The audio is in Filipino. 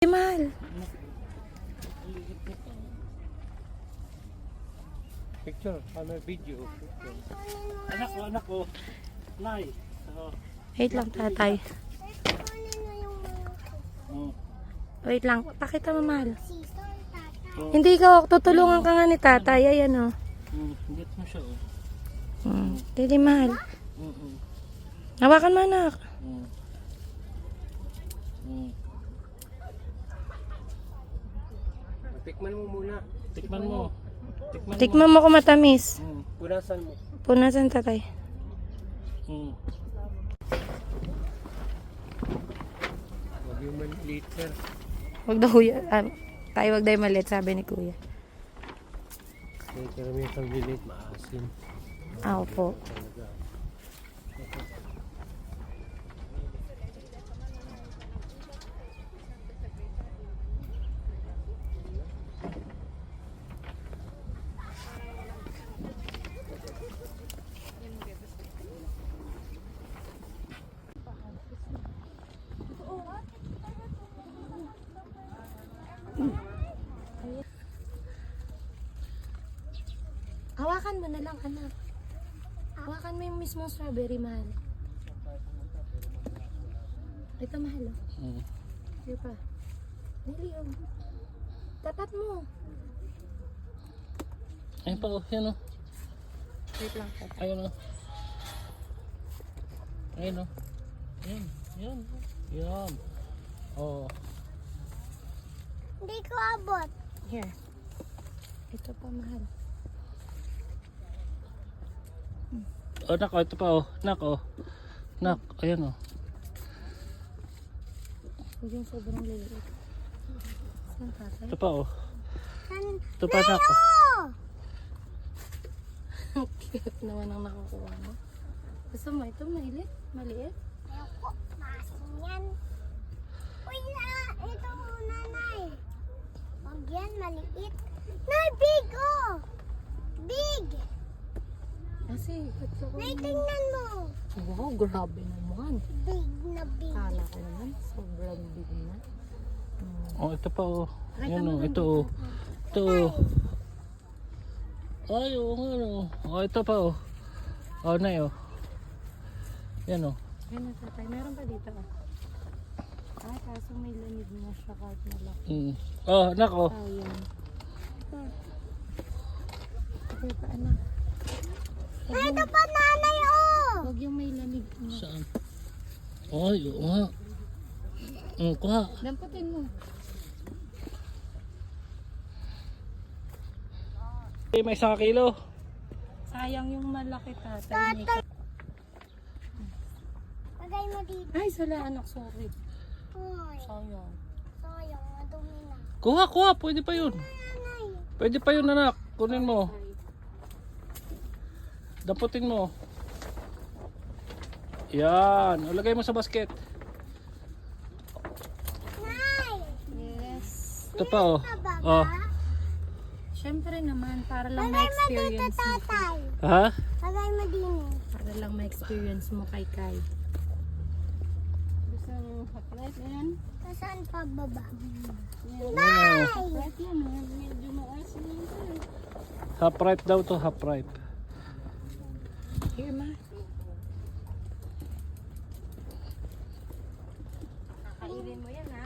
Mahal. Picture, video. Anak ko. Nay. Wait lang, tatay. Wait lang, pakita mo, mahal. Hindi ka, tutulungan ka nga ni tatay. Ayan, o. Get mo siya, Hindi, mahal. Hawakan mo, anak. Tikman mo muna. Tikman mo. Tikman mo kung matamis. Punasan mo. Punasan, tatay. Huwag yung maliit, sir. Huwag daw, tayo wag daw maliit, sabi ni kuya. Kasi karamihan sa maliit, maasim. Opo. Talaga. Hawakan mo na lang, anak. Hawakan mo yung mismo strawberry, mahal. Ito, mahal, o. Hindi pa. Dili, o. Tapat mo. Ayun pa, yan o. Wait lang, tatay. Ayun o. Ayun o. Yan. Yan. Yan. Oo. Hindi ko abot. Here. Ito pa, mahal. Oh, nak, ito pa oh. Nak, oh. Nak, ayan oh. Huwag yung sobrang liit. Saan, tatay? Ito pa oh. San? Ito pa, nak. Oh. Cute naman ang nakukuha mo. Gusto mo ito, maliit? Maliit? Ayoko. Maasin yan. Uy, ito muna, Nay. Huwag yan, maliit. Nay, big oh! Big! Kasi, gusto ko. Nay, tingnan mo. Wow, grabe naman. Big na big. Kala ko naman, sobrang big na. Oh, ito pa oh. Ay, Ayan tama oh, lang ito oh. Ito oh. Ay, oh, nga oh. Oh, ito pa oh. Oh, na oh. Yan oh. Ayun na, tatay. Meron pa dito. Ay, kaso may lamig na siya kahit malaki. Oh, nak oh. Oh, yan. Okay pa, anak. Nay, ito pa, nanay oh! Huwag yung may lamig. Saan? Ay, oo nga. Kuha. Damputin mo. Eh, may 1 kilo. Sayang yung malaki, tatay. Lagay mo dito. Ay, sala, anak. Sorry. Ay, Sayang. sayang, madumi na. Kuha. Pwede pa yun. Nanay. Pwede pa yun, anak. Kunin mo. Daputin mo. Yan. O, lagay mo sa basket. Nay! Yes. Ito pa oh. Oh. Siyempre naman, para lang Lagay mo dito, ma-experience mo. tatay. Ha? Lagay mo din. Para lang ma-experience mo kay Kai. Gusto mo hot yan? Saan pa baba? Nay! Hot yan, medyo maasin yun. Half ripe daw to, half ripe. Here, ma. Kakainin mo yan, ha?